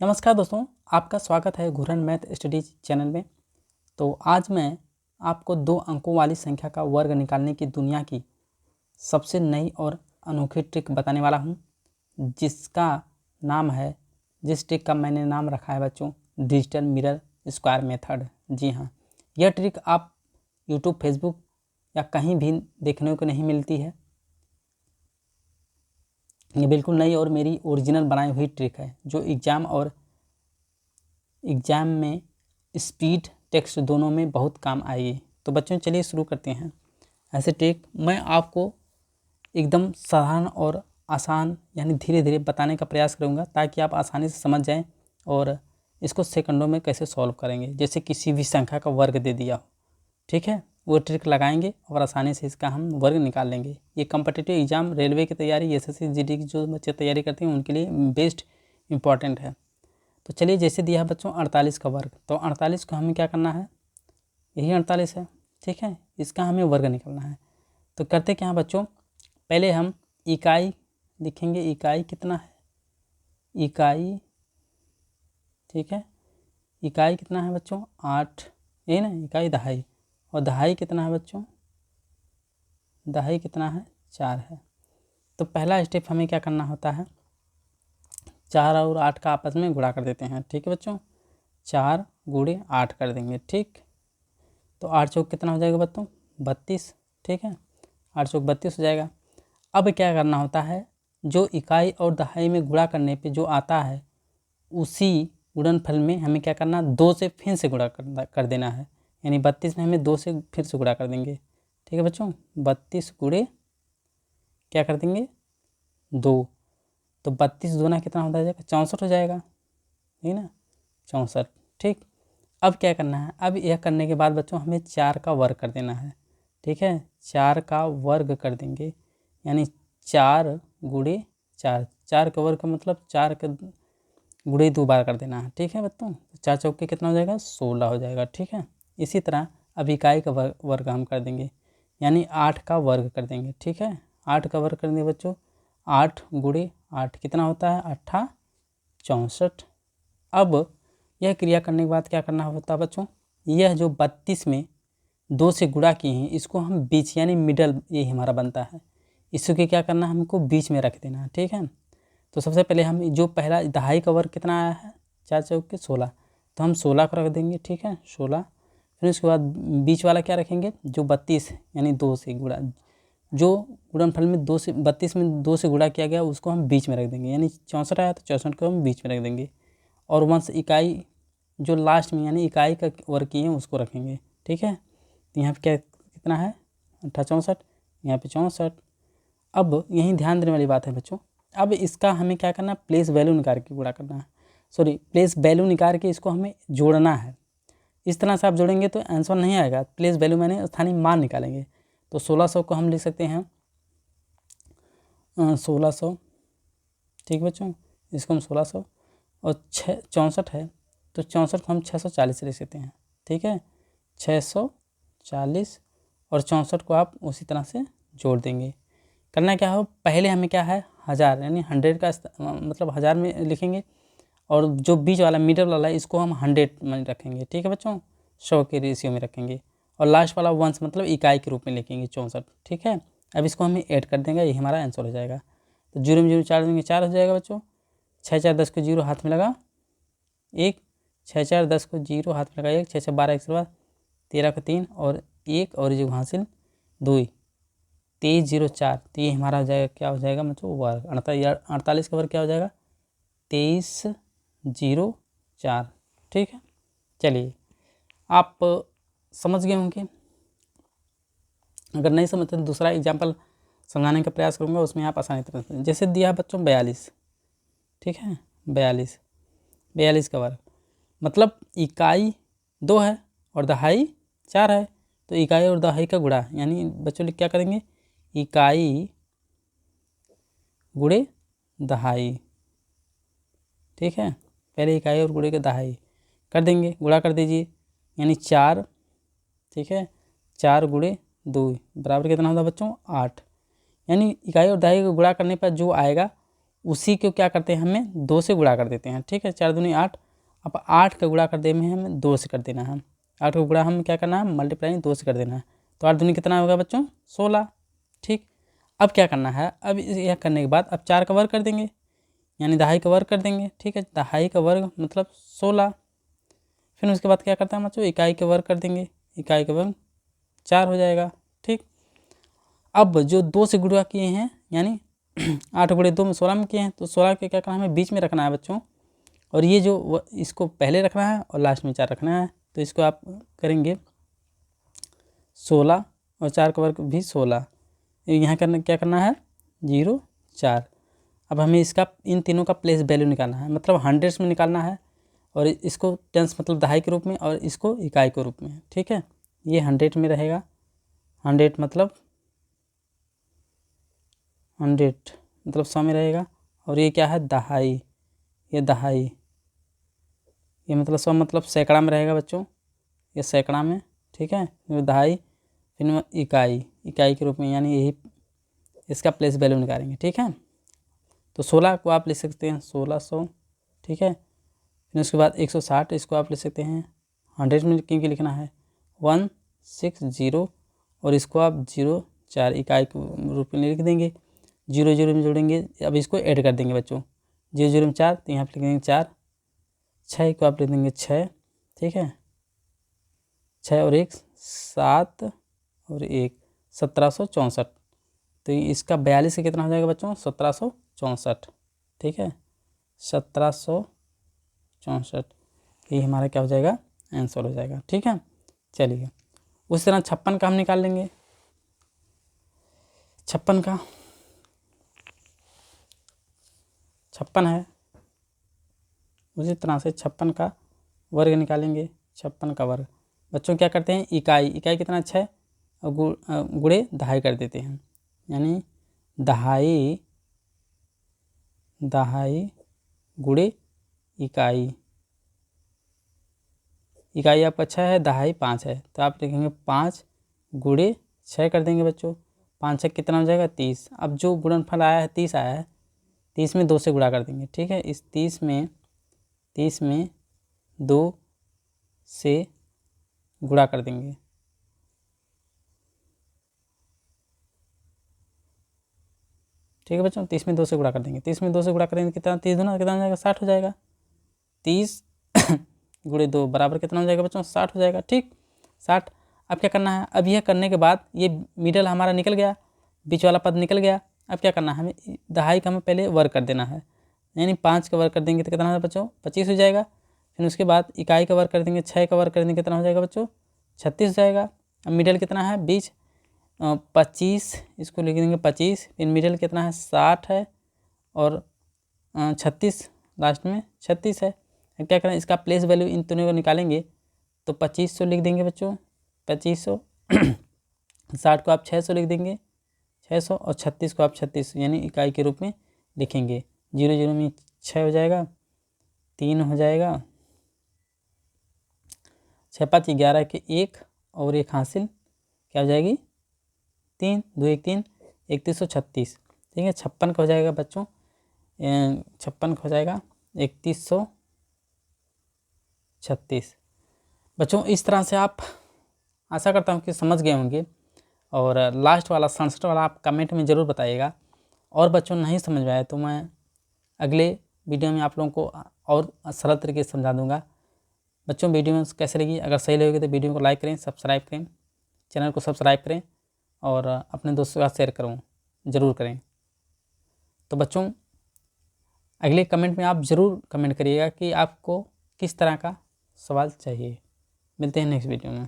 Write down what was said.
नमस्कार दोस्तों, आपका स्वागत है घुरन मैथ स्टडीज चैनल में। तो आज मैं आपको 2 अंकों वाली संख्या का वर्ग निकालने की दुनिया की सबसे नई और अनोखी ट्रिक बताने वाला हूं, जिस ट्रिक का मैंने नाम रखा है बच्चों, डिजिटल मिरर स्क्वायर मेथड। जी हाँ, यह ट्रिक आप यूट्यूब, फेसबुक या कहीं भी देखने को नहीं मिलती है। ये बिल्कुल नई और मेरी ओरिजिनल बनाई हुई ट्रिक है, जो एग्ज़ाम में स्पीड टेक्स्ट दोनों में बहुत काम आएगी। तो बच्चों चलिए शुरू करते हैं। ऐसे ट्रिक मैं आपको एकदम साधारण और आसान यानी धीरे धीरे बताने का प्रयास करूँगा, ताकि आप आसानी से समझ जाएं और इसको सेकंडों में कैसे सॉल्व करेंगे। जैसे किसी भी संख्या का वर्ग दे दिया हो, ठीक है, वो ट्रिक लगाएंगे और आसानी से इसका हम वर्ग निकाल लेंगे। ये कॉम्पिटिटिव एग्ज़ाम, रेलवे की तैयारी, एसएससी जीडी की जो बच्चे तैयारी करते हैं उनके लिए बेस्ट इंपॉर्टेंट है। तो चलिए, जैसे दिया है बच्चों 48 का वर्ग, तो 48 को हमें क्या करना है, यही 48 है, ठीक है, इसका हमें वर्ग निकालना है। तो करते क्या है बच्चों, पहले हम इकाई लिखेंगे। इकाई कितना है, इकाई, ठीक है, इकाई कितना है बच्चों 8, यही ना, इकाई दहाई। और दहाई कितना है बच्चों, दहाई कितना है 4 है। तो पहला स्टेप हमें क्या करना होता है, 4 और 8 का आपस में गुणा कर देते हैं। ठीक है बच्चों, 4 गुणे 8 कर देंगे। ठीक, तो 8 चौक कितना हो जाएगा बच्चों 32, ठीक है, 8 चौक 32 हो जाएगा। अब क्या करना होता है, जो इकाई और दहाई में गुणा करने पे जो आता है, उसी गुणनफल में हमें क्या करना, 2 से फिर से गुणा कर देना है। यानी 32 में हमें 2 से फिर से गुणा कर देंगे। ठीक है बच्चों, 32 गुणे क्या कर देंगे 2, तो 32 दूना कितना हो जाएगा 64 हो जाएगा, ठीक ना, 64। ठीक, अब क्या करना है, अब यह करने के बाद बच्चों हमें 4 का वर्ग कर देना है। ठीक है, 4 का वर्ग कर देंगे, यानी 4 गुणे 4, 4 का वर्ग का मतलब 4 का गुणे 2 बार कर देना है। ठीक है बच्चों, 4 चौक के कितना हो जाएगा 16 हो जाएगा। ठीक है, इसी तरह अब इकाई का वर्ग हम कर देंगे, यानी 8 का वर्ग कर देंगे। ठीक है, 8 का वर्ग कर देंगे बच्चों, 8 गुणे 8 कितना होता है 8 64। अब यह क्रिया करने के बाद क्या करना होता है बच्चों, यह जो 32 में 2 से गुणा किए हैं, इसको हम बीच यानी मिडल, ये हमारा बनता है, इसको क्या करना है, हमको बीच में रख देना है। ठीक है, तो सबसे पहले हम जो पहला दहाई का वर्ग कितना आया है 4 चौक के 16, तो हम 16 को रख देंगे। ठीक है, 16, फिर उसके बाद बीच वाला क्या रखेंगे, जो 32 यानी 2 से गुणा, जो गुणनफल में 2 से 32 में 2 से गुणा किया गया उसको हम बीच में रख देंगे, यानी 64 आया तो 64 को हम बीच में रख देंगे। और वंश इकाई जो लास्ट में यानी इकाई का वर्ग किए हैं उसको रखेंगे। ठीक है, तो यहाँ पे क्या कितना है 64, यहाँ पे 64। अब यहीं ध्यान देने वाली बात है बच्चों, अब इसका हमें क्या करना है, प्लेस वैल्यू निकाल के गुणा करना है, प्लेस वैल्यू निकाल के इसको हमें जोड़ना है। इस तरह से आप जोड़ेंगे तो आंसर नहीं आएगा, प्लेस वैल्यू मैंने स्थानीय मान निकालेंगे। तो 1600 को हम लिख सकते हैं 1600, ठीक बच्चों, इसको हम 1600, और 64 है तो 64 को हम 640 लिख सकते हैं। ठीक है, 640 और 64 को आप उसी तरह से जोड़ देंगे। करना क्या हो, पहले हमें क्या है 1000 यानी 100 का मतलब 1000 में लिखेंगे, और जो बीच वाला मिडल वाला है इसको हम 100 में रखेंगे। ठीक है बच्चों, 100 के रेशियो में रखेंगे, और लास्ट वाला वंश मतलब इकाई के रूप में लिखेंगे 64। ठीक है, अब इसको हमें ऐड कर देंगे, ये हमारा आंसर हो जाएगा। तो 0 में 0 4 देंगे 4 हो जाएगा बच्चों, 6 4 10 को 0 हाथ में लगा 1, 6 4 10 को 0 हाथ में लगा 1, 6 6 12 1 से बाद 13 को 3 और 1 और जो हासिल 2, 23 0 4, तो ये हमारा हो जाएगा, क्या हो जाएगा मतलब वर्ग 48 का वर्ग क्या हो जाएगा 23 0 4। ठीक है, चलिए आप समझ गए होंगे, अगर नहीं समझते तो दूसरा एग्जाम्पल समझाने का प्रयास करूँगा, उसमें आप आसानी तरह से, जैसे दिया है बच्चों 42। ठीक है, 42 का वर्ग मतलब इकाई 2 है और दहाई 4 है, तो इकाई और दहाई का गुणा, यानी बच्चों क्या करेंगे, इकाई गुणे दहाई। ठीक है, पहले इकाई और गुणे के दहाई कर देंगे, गुणा कर दीजिए, यानी 4। ठीक है, 4 गुणे 2 बराबर कितना होता है बच्चों 8, यानी इकाई और दहाई को गुणा करने पर जो आएगा उसी को क्या करते हैं, हमें 2 से गुणा कर देते हैं। ठीक है, 4 दूनी 8। अब 8 का गुणा कर देने में हमें 2 से कर देना है। 8 का गुणा हम क्या करना है, मल्टीप्लाई 2 से कर देना है। तो 8 दूनी कितना होगा बच्चों, 16। ठीक, अब क्या करना है, अब यह करने के बाद अब 4 का वर्ग कर देंगे, यानी दहाई का वर्ग कर देंगे। ठीक है, दहाई का वर्ग मतलब 16। फिर उसके बाद क्या करता है बच्चों, इकाई का वर्ग कर देंगे, इकाई का वर्ग 4 हो जाएगा। ठीक, अब जो 2 से गुणा किए हैं, यानी 8 गुणे 2 में 16 में किए हैं, तो 16 के क्या करना है, हमें बीच में रखना है बच्चों। और ये जो इसको पहले रखना है और लास्ट में 4 रखना है। तो इसको आप करेंगे 16 और 4 का वर्ग भी 16। यहाँ करना क्या करना है, 0 4। अब हमें इसका इन तीनों का प्लेस वैल्यू निकालना है, मतलब हंड्रेड्स में निकालना है, और इसको टेंस मतलब दहाई के रूप में, और इसको इकाई के रूप में। ठीक है, ये 100 में रहेगा, 100 मतलब 100 में रहेगा। और ये क्या है, दहाई, ये दहाई, ये मतलब 100 मतलब सैकड़ा में रहेगा बच्चों, ये सैकड़ा में। ठीक है, ये दहाई, फिर इकाई, इकाई के रूप में, यानी यही इसका प्लेस वैल्यू निकालेंगे। ठीक है, तो 16 को आप ले सकते हैं 1600। ठीक है, फिर उसके बाद 160, इसको आप ले सकते हैं 100 में क्योंकि लिखना है 160, और इसको आप 0 4 इकाई के रूप में लिख देंगे। 0 0 में जोड़ेंगे, अब इसको ऐड कर देंगे बच्चों, 0 0 में 4, तो यहाँ पर लिख देंगे 4। 6 को आप लिख देंगे 6। ठीक है, 6 और 1 7 और 1 1764। तो इसका 42 का कितना हो जाएगा बच्चों, 1764। ठीक है, 1764, ये हमारा क्या हो जाएगा, आंसर हो जाएगा। ठीक है, चलिए उस तरह 56 का हम निकाल लेंगे। 56 का 56 है, उसी तरह से 56 का वर्ग निकालेंगे। 56 का वर्ग बच्चों क्या करते हैं, इकाई, इकाई कितना 6 और गुणे दहाई कर देते हैं, यानी दहाई गुणे इकाई। इकाई आपका 6 है, दहाई 5 है, तो आप लिखेंगे 5 गुणे 6 कर देंगे बच्चों। 5 6 कितना हो जाएगा, 30। अब जो गुणनफल आया है 30 आया है, 30 में 2 से गुणा कर देंगे। ठीक है, इस 30 में 2 से गुणा कर देंगे। ठीक है बच्चों, 30 में 2 से गुणा कर देंगे। 30 में 2 से गुणा करेंगे कितना, 30 दूना कितना हो जाएगा, 60 हो जाएगा। 30 गुणे 2 बराबर कितना हो जाएगा बच्चों, 60 हो जाएगा। ठीक, 60। अब क्या करना है, अब यह करने के बाद ये मिडल हमारा निकल गया, बीच वाला पद निकल गया। अब क्या करना है, हमें दहाई का हमें पहले वर्ग कर देना है, यानी 5 का वर्ग कर देंगे तो कितना है बच्चों, 25 हो जाएगा। फिर उसके बाद इकाई का वर्ग कर देंगे, 6 का वर्ग कर देंगे कितना हो जाएगा बच्चों, 36 हो जाएगा। अब मिडल कितना है, बीच 25, इसको लिख देंगे 25। फिर मिडल कितना है, 60 है, और 36 लास्ट में 36 है। अब क्या करें, इसका प्लेस वैल्यू इन दोनों को निकालेंगे, तो 2500 लिख देंगे बच्चों, 2500। 60 को आप 600 लिख देंगे, 600, और 36 को आप 36 यानी इकाई के रूप में लिखेंगे। 0 0 में 6 हो जाएगा, 3 हो जाएगा, 6 5 11 के 1 और 1 हासिल, क्या हो जाएगी 3 2 1 3 3136। ठीक है, 56 का हो जाएगा बच्चों, 56 का हो जाएगा 3136। बच्चों इस तरह से आप, आशा करता हूँ कि समझ गए होंगे। और लास्ट वाला 67 वाला आप कमेंट में ज़रूर बताइएगा, और बच्चों नहीं समझ में आए तो मैं अगले वीडियो में आप लोगों को और सरल तरीके से समझा दूंगा। बच्चों वीडियो कैसे लगी, अगर सही लगेगी तो वीडियो को लाइक करें, सब्सक्राइब करें, चैनल को सब्सक्राइब करें, और अपने दोस्तों के साथ शेयर करूँ ज़रूर करें। तो बच्चों अगले कमेंट में आप ज़रूर कमेंट करिएगा कि आपको किस तरह का सवाल चाहिए। मिलते हैं नेक्स्ट वीडियो में।